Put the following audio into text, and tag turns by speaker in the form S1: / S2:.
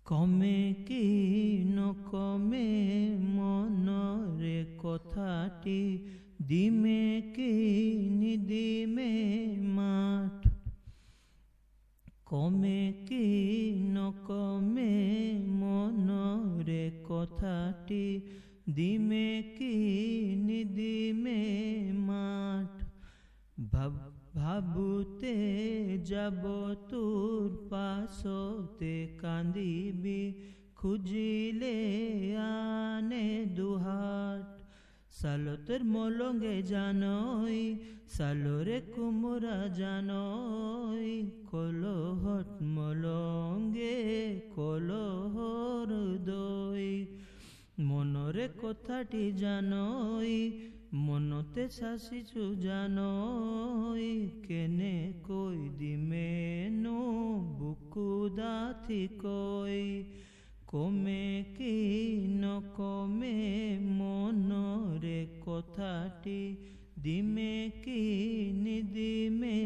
S1: কমে কি নকমে মনরে কথাটি, দিমে কি নিদিমে মাঠ। কমে কি নকমে মনরে কথাটি, দিমে কি নিদিমে মাঠ। ভাবুতে যাব তোর পাশতে কান্দিবি, খুঁজিলে আনে দুহাট। সালতের মলঙ্গে জানই, সালরে কুমরা জানই, কলহট মলঙ্গে কলহর দই। মনরে কথাটি জানই, মনতে শাসিছু জানই, কেনে কই দিমেনু বুকু দাথি কই। কমে কি নকমে মনরে কথাটি, দিমে কি নিদিমে